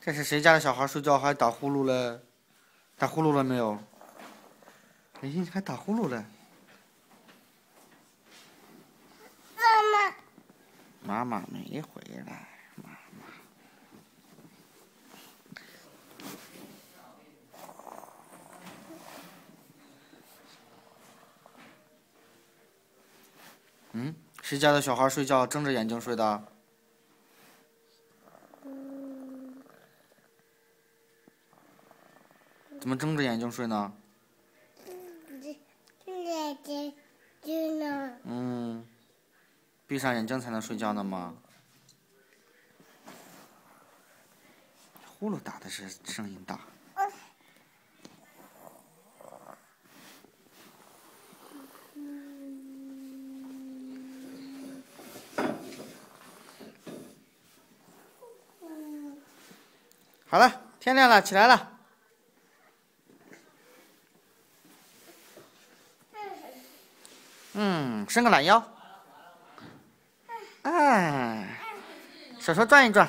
这是谁家的小孩睡觉还打呼噜了？打呼噜了没有？哎，还打呼噜了。妈妈没回来。妈妈。谁家的小孩睡觉睁着眼睛睡的？怎么睁着眼睛睡呢？闭上眼睛才能睡觉呢吗？呼噜打的是声音大。好了，天亮了，起来了。伸个懒腰。哎，手手转一转。